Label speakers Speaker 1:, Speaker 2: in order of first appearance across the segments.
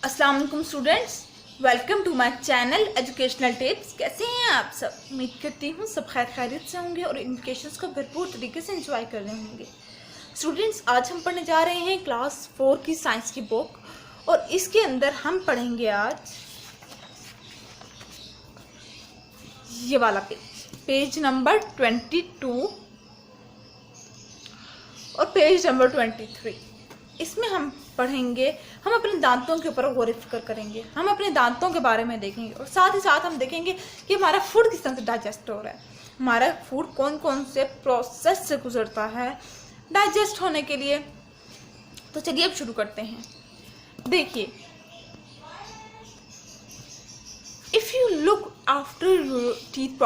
Speaker 1: अस्सलाम वालेकुम students, welcome to my channel educational tips. कैसे हैं आप सब? उम्मीद करती हूँ सब खैर खैरियत से होंगे और एजुकेशन को भरपूर तरीके से एंजॉय कर रहे होंगे। स्टूडेंट्स, आज हम पढ़ने जा रहे हैं क्लास 4 की साइंस की बुक और इसके अंदर हम पढ़ेंगे आज ये वाला पेज नंबर 22 और पेज नंबर 23। इसमें हम पढ़ेंगे, हम अपने दांतों के ऊपर गौर फिक्र करेंगे, हम अपने दांतों के बारे में देखेंगे और साथ ही साथ हम देखेंगे कि हमारा फूड किस तरह से डाइजेस्ट हो रहा है, हमारा फूड कौन कौन से प्रोसेस से गुजरता है डाइजेस्ट होने के लिए। तो चलिए अब शुरू करते हैं। देखिए, if you look after your teeth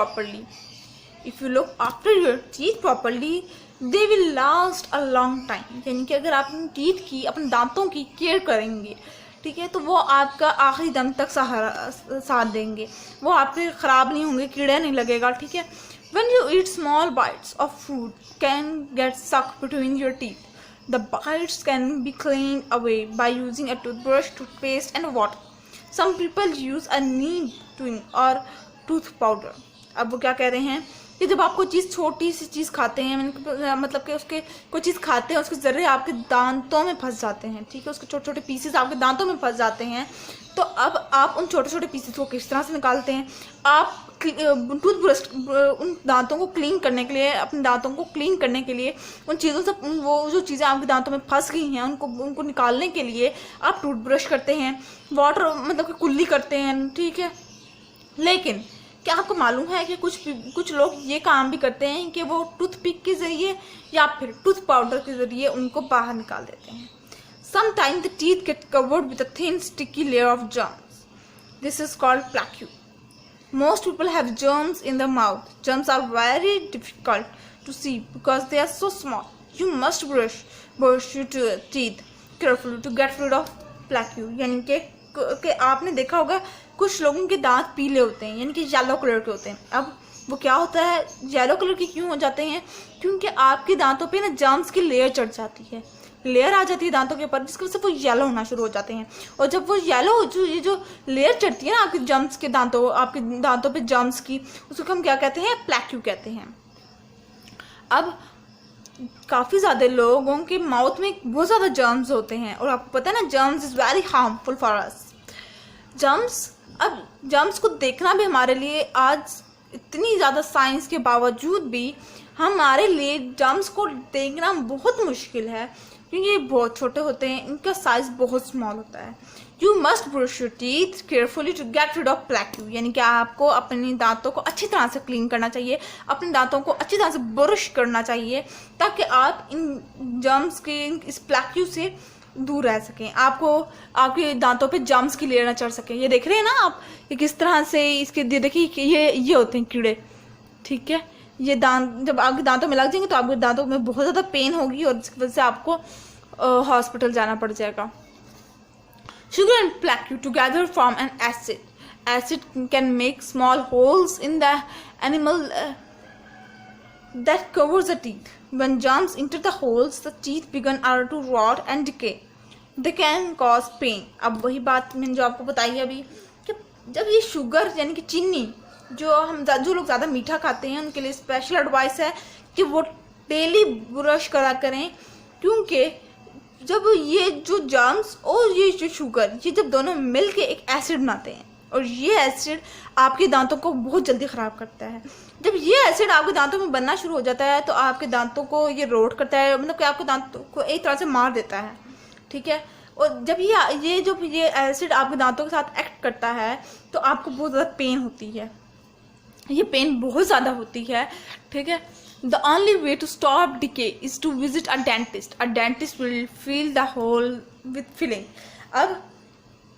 Speaker 1: properly they will last a long time. यानी कि अगर आप अपनी टीथ की, अपने दांतों की केयर करेंगे, ठीक है, तो वो आपका आखिरी दम तक साथ देंगे, वो आपके ख़राब नहीं होंगे, कीड़ा नहीं लगेगा, ठीक है। When you eat small bites of food can get stuck between your teeth. The bites can be cleaned away by using a toothbrush, toothpaste and water. Some people use a neem or tooth powder. अब वो क्या कह रहे हैं कि जब आप कोई चीज़, छोटी सी चीज़ खाते हैं, मतलब कि उसके कोई चीज़ खाते हैं, उसके ज़र्रे आपके दांतों में फंस जाते हैं, ठीक है, उसके छोटे छोटे पीसेस आपके दांतों में फंस जाते हैं। तो अब आप उन छोटे छोटे पीसेस को किस तरह से निकालते हैं? आप टूथब्रश, उन दांतों को क्लीन करने के लिए, अपने दांतों को क्लीन करने के लिए, उन चीज़ों से, वो जो चीज़ें आपके दांतों में फंस गई हैं उनको निकालने के लिए आप टूथब्रश करते हैं, वाटर मतलब कि कुल्ली करते हैं, ठीक है। लेकिन क्या आपको मालूम है कि कुछ लोग ये काम भी करते हैं कि वो टूथपिक के ज़रिए या फिर टूथ पाउडर के ज़रिए उनको बाहर निकाल देते हैं। Sometimes the teeth get covered with a thin sticky layer of germs. This is called plaque. Most people have germs in their mouth. Germs are very difficult to see because they are so small. You must brush your teeth carefully to get rid of plaque. यानी कि आपने देखा होगा कुछ लोगों के दांत पीले होते हैं, यानी कि येलो कलर के होते हैं। अब वो क्या होता है, येलो कलर के क्यों हो जाते हैं? क्योंकि आपके दांतों पे ना जर्म्स की लेयर चढ़ जाती है, लेयर आ जाती है दांतों के ऊपर, जिसकी वजह से वो येलो होना शुरू हो जाते हैं। और जब वो येलो, ये जो लेयर चढ़ती है ना आपके जर्म्स के आपके दांतों पे जर्म्स की, उसको हम क्या कहते हैं? प्लैक्यू कहते हैं। अब काफ़ी ज़्यादा लोगों के माउथ में बहुत ज़्यादा जर्म्स होते हैं और आपको पता है ना, germs is very harmful for us. अब जर्म्स को देखना भी हमारे लिए, आज इतनी ज़्यादा साइंस के बावजूद भी हमारे लिए जर्म्स को देखना बहुत मुश्किल है, क्योंकि ये बहुत छोटे होते हैं, इनका साइज बहुत स्मॉल होता है। You must brush your teeth carefully to get rid of plaque. यानी कि आपको अपने दांतों को अच्छी तरह से क्लीन करना चाहिए, अपने दांतों को अच्छी तरह से ब्रश करना चाहिए, ताकि आप इन जर्म्स के, इस प्लैक्यू से दूर रह सकें, आपको आपके दांतों पे जर्म्स की लेयर ना चढ़ सके। ये देख रहे हैं ना आप, ये किस तरह से इसके, देखिए ये होते हैं कीड़े, ठीक है। ये दांत जब आपके दांतों में लग जाएंगे तो आपके दांतों में बहुत ज़्यादा पेन होगी और इसकी वजह से आपको हॉस्पिटल जाना पड़ जाएगा। Sugar and plaque together form an acid. Acid can make small holes in the animal that covers the teeth. When germs enter the holes, the teeth begin to rot and decay. They can cause pain. अब वही बात मैंने जो आपको बताई है अभी, कि जब ये शुगर यानी कि चीनी, जो लोग ज़्यादा मीठा खाते हैं उनके लिए स्पेशल एडवाइस है कि वो डेली ब्रश करा करें, क्योंकि जब ये जो जर्म्स और ये जो शुगर, ये जब दोनों मिल के एक एसिड बनाते हैं और ये एसिड आपके दांतों को बहुत जल्दी ख़राब करता है। जब ये एसिड आपके दांतों में बनना शुरू हो जाता है तो आपके दांतों को ये रोट करता है, मतलब कि आपके दांतों को एक तरह से मार देता है, ठीक है। और जब ये एसिड आपके दांतों के साथ एक्ट करता है तो आपको बहुत ज़्यादा पेन होती है, ये पेन बहुत ज़्यादा होती है, ठीक है। The only way to stop decay is to visit a dentist. A dentist will fill the hole with filling. अब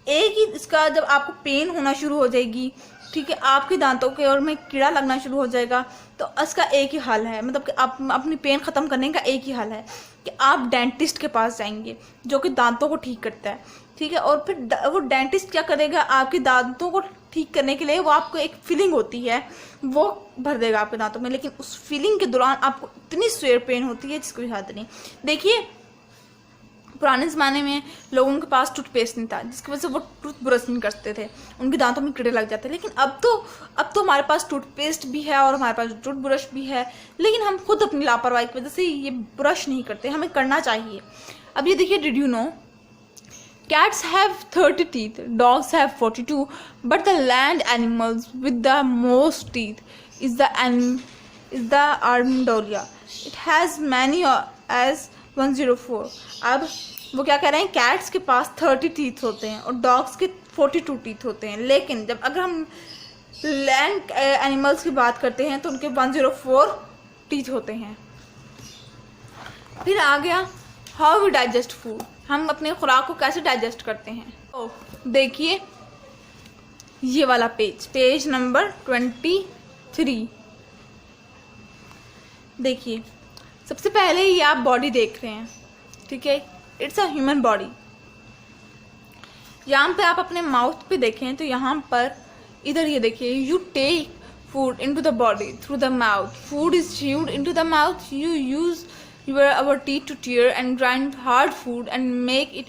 Speaker 1: एक ही इसका, जब आपको पेन होना शुरू हो जाएगी, ठीक है, आपके दांतों के और में कीड़ा लगना शुरू हो जाएगा, तो इसका एक ही हल है, मतलब कि आप अपनी पेन ख़त्म करने का एक ही हल है कि आप डेंटिस्ट के पास जाएंगे जो कि दांतों को ठीक करता है, ठीक है। और फिर वो डेंटिस्ट क्या करेगा, आपके दांतों को ठीक करने के लिए वो आपको एक फीलिंग होती है वो भर देगा आपके दांतों में, लेकिन उस फीलिंग के दौरान आपको इतनी स्वेयर पेन होती है जिसकी कोई हद नहीं। देखिए, पुराने ज़माने में लोगों के पास टूथपेस्ट नहीं था, जिसकी वजह से वो टूथ ब्रश नहीं करते थे, उनके दांतों में कीड़े लग जाते। लेकिन अब तो हमारे पास टूथपेस्ट भी है और हमारे पास टूथ ब्रश भी है, लेकिन हम खुद अपनी लापरवाही की वजह से ये ब्रश नहीं करते, हमें करना चाहिए। अब ये देखिए, did you no cats have 30 teeth, dogs have 42, but the land animals with the most teeth is the armadillo. It has many as 104. अब वो क्या कह रहे हैं, कैट्स के पास 30 टीथ होते हैं और डॉग्स के 42 टीथ होते हैं, लेकिन जब अगर हम लैंड एनिमल्स की बात करते हैं तो उनके 104 टीथ होते हैं। फिर आ गया हाउ वी डाइजेस्ट फूड, हम अपने खुराक को कैसे डाइजेस्ट करते हैं। तो देखिए ये वाला पेज नंबर 23। देखिए सबसे पहले ये आप बॉडी देख रहे हैं, ठीक है, इट्स अ ह्यूमन बॉडी। यहाँ पे आप अपने माउथ पे देखें तो यहाँ पर इधर ये देखिए, you take food into the body through the mouth, food is chewed into the mouth, you use our teeth to tear and grind hard food and make it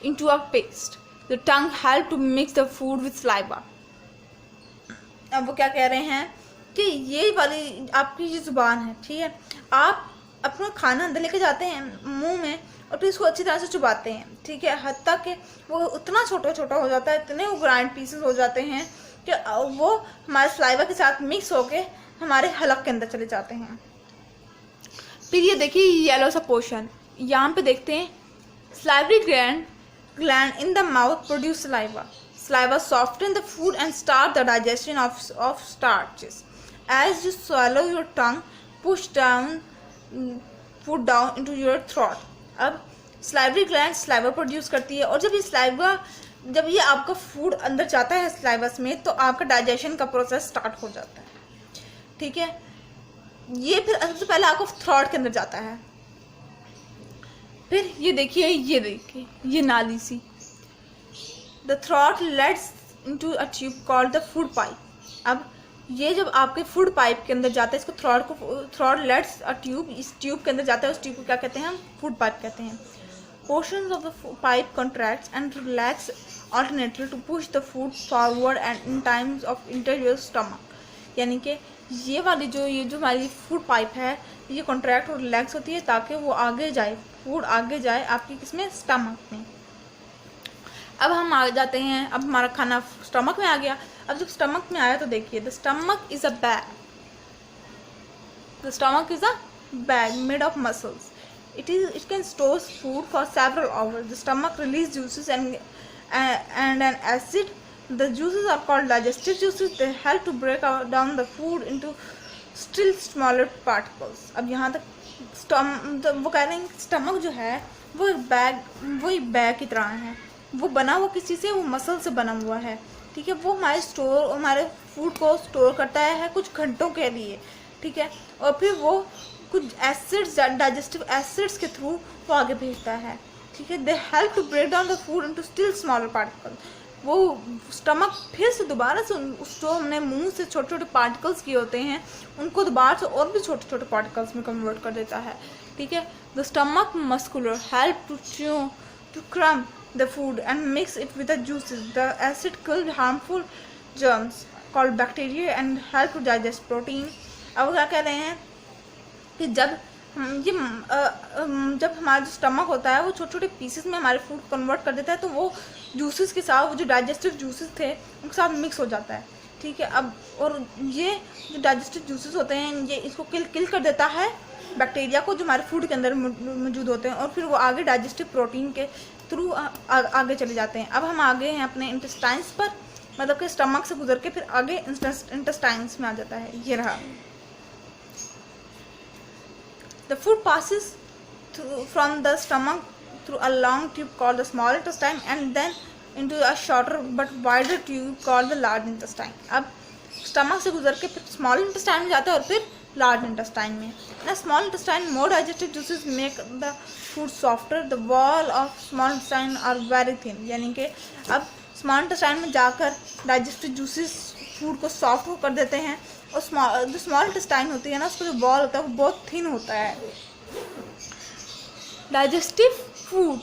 Speaker 1: into a paste. The tongue help to mix the food with saliva. अब वो क्या कह रहे हैं कि ये वाली आपकी जो जुबान है, ठीक है, आप अपना खाना अंदर लेके जाते हैं मुंह में और फिर इसको अच्छी तरह से चबाते हैं, ठीक है, हद तक कि वो उतना छोटा छोटा हो जाता है, इतने वो ग्राइंड पीसेस हो जाते हैं कि वो हमारे सलाइवा के साथ मिक्स होके हमारे हलक के अंदर चले जाते हैं। फिर ये देखिए येलो सा पोर्शन, यहाँ पे देखते हैं salivary gland in the mouth produce saliva. Saliva soften the food and start the digestion of starches. As you swallow, your tongue push food down into your throat. अब salivary gland saliva produce करती है और जब ये आपका food अंदर जाता है सलाइवा में तो आपका डाइजेशन का प्रोसेस स्टार्ट हो जाता है, ठीक है। ये फिर सबसे पहले आपको थ्रॉट के अंदर जाता है। फिर ये देखिए ये नाली see, the throat leads into a tube called the food pipe. अब ये जब आपके फूड पाइप के अंदर जाता है, इसको थ्रॉट लेट्स अ ट्यूब, इस ट्यूब के अंदर जाता है, उस ट्यूब को क्या कहते हैं, हम फूड पाइप कहते हैं। Portions of the pipe contracts and relax alternately to push the food forward and in times of interview stomach. यानी कि ये वाली जो हमारी फूड पाइप है ये कॉन्ट्रैक्ट और रिलैक्स होती है ताकि वो आगे जाए, फूड आगे जाए आपकी किसमें, स्टमक में। अब हम आ जाते हैं, अब हमारा खाना स्टमक में आ गया। अब जब स्टमक में आया तो देखिए the stomach is a bag made of muscles, it can store food for several hours. The stomach release juices and N acid. The juices are called digestive juices. They help to break down the food into still smaller particles. अब यहाँ तक वो कह रहे हैं stomach जो है वो एक बैग की तरह है, वो बना हुआ किसी से, वो मसल से बना हुआ है, ठीक है। वो हमारे फूड को स्टोर करता है कुछ घंटों के लिए, ठीक है, और फिर वो कुछ एसिड्स, डाइजेस्टिव एसिड्स के थ्रू वो आगे भेजता है, ठीक है। They help to break down the food into still smaller particle. वो स्टमक फिर से दोबारा से उस जो हमने मुंह से छोटे छोटे पार्टिकल्स किए होते हैं उनको दोबारा से और भी छोटे छोटे पार्टिकल्स में कन्वर्ट कर देता है, ठीक है। The stomach muscular help to churn the food and mix it with the juices. The acid kill harmful germs called bacteria and help to digest protein. अब क्या कह रहे हैं कि जब हमारा जो स्टमक होता है वो छोटे छोटे पीसेस में हमारे फूड कन्वर्ट कर देता है, तो वो जूसेस के साथ, वो जो डाइजेस्टिव जूसेस थे उनके साथ मिक्स हो जाता है, ठीक है। अब और ये जो डाइजेस्टिव जूसेस होते हैं ये इसको किल कर देता है बैक्टीरिया को जो हमारे फूड के अंदर मौजूद होते हैं, और फिर वो आगे डाइजेस्टिव प्रोटीन के थ्रू आगे चले जाते हैं। अब हम आगे हैं अपने इंटेस्टाइन्स पर, मतलब कि स्टमक से गुजर के फिर आगे इंटेस्टाइन्स में आ जाता है। ये रहा, the food passes from the stomach through a long tube called the small intestine and then into a shorter but wider tube called the large intestine. अब स्टमक से गुजर के फिर स्मॉल इंटेस्टाइन में जाता है और फिर लार्ज इंटेस्टाइन में. ना small intestine more digestive juices make the food softer. The wall of small intestine are very thin. यानी कि अब स्मॉल इंटेस्टाइन में जाकर डाइजेस्टिव जूसेस फूड को सॉफ्ट कर देते हैं और जो स्मॉल इंटेस्टाइन होती है ना उसका जो वॉल होता है वो बहुत थिन होता है. Digestive food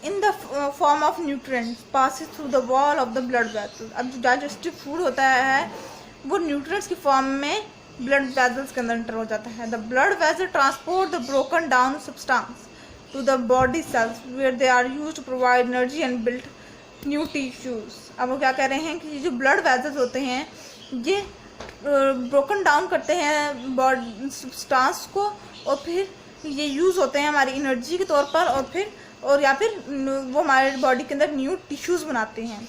Speaker 1: in the form of nutrients passes through the wall of the blood vessels. अब जो डाइजेस्टिव फूड होता है वो न्यूट्रिएंट्स की फॉर्म में ब्लड वेसल्स के अंदर एंटर हो जाता है। The blood vessel transport the broken down substance to the body cells where they are used to provide energy and build new tissues. अब वो क्या कह रहे हैं कि ये जो ब्लड वेसल्स होते हैं ये ब्रोकन डाउन करते हैं बॉडी सब्सटेंस को और फिर ये यूज़ होते हैं हमारी एनर्जी के तौर पर और या फिर वो हमारे बॉडी के अंदर न्यू टिश्यूज़ बनाते हैं।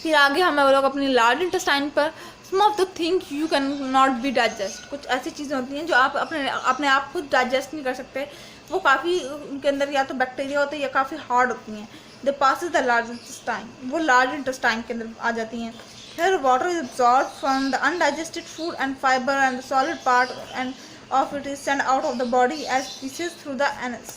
Speaker 1: फिर आगे हम लोग अपने लार्ज इंटेस्टाइन पर some of the thing you can not be digest. कुछ ऐसी चीज़ें होती हैं जो आप अपने आप खुद डाइजेस्ट नहीं कर सकते, वो काफ़ी उनके अंदर या तो बैक्टीरिया होते हैं या काफ़ी हार्ड होती हैं। The passes the large intestine, वो लार्ज इंटेस्टाइन के अंदर आ जाती हैं। Here water is absorbed from the undigested food and fiber and the solid part and of it is sent out of the body as pieces through the anus।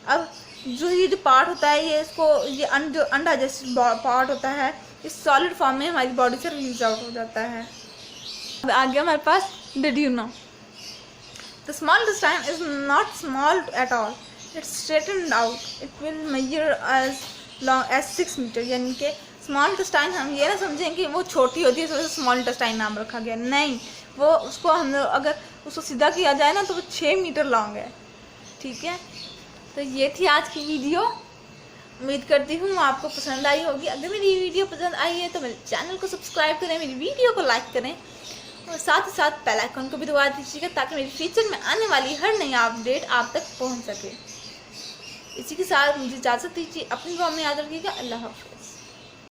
Speaker 1: अब जो ये जो part होता है ये अनडाइजेस्टेड पार्ट होता है इस सॉलिड फॉर्म में हमारी बॉडी से रिलीज आउट हो जाता है। अब आगे हमारे पास did you know the small intestine is not small at all, it's straightened out, it will measure as long as 6 metre. यानी कि स्मॉल इंटेस्टाइन हम ये ना समझें कि वो छोटी होती है इस वजह से स्मॉल इंटेस्टाइन नाम रखा गया, नहीं, वो उसको हम लोग अगर उसको सीधा किया जाए ना तो वो 6 मीटर लॉन्ग है। ठीक है, तो ये थी आज की वीडियो। उम्मीद करती हूँ आपको पसंद आई होगी। अगर मेरी वीडियो पसंद आई है तो मेरे चैनल को सब्सक्राइब करें, मेरी वीडियो को लाइक करें और साथ ही साथ बेल आइकन को भी दबा दीजिएगा ताकि मेरी फ्यूचर में आने वाली हर नई अपडेट आप तक पहुँच सके। इसी के साथ मुझे इजाज़त दीजिए, अपनी दुआ में याद रखिएगा। अल्लाह हाफ़िज़।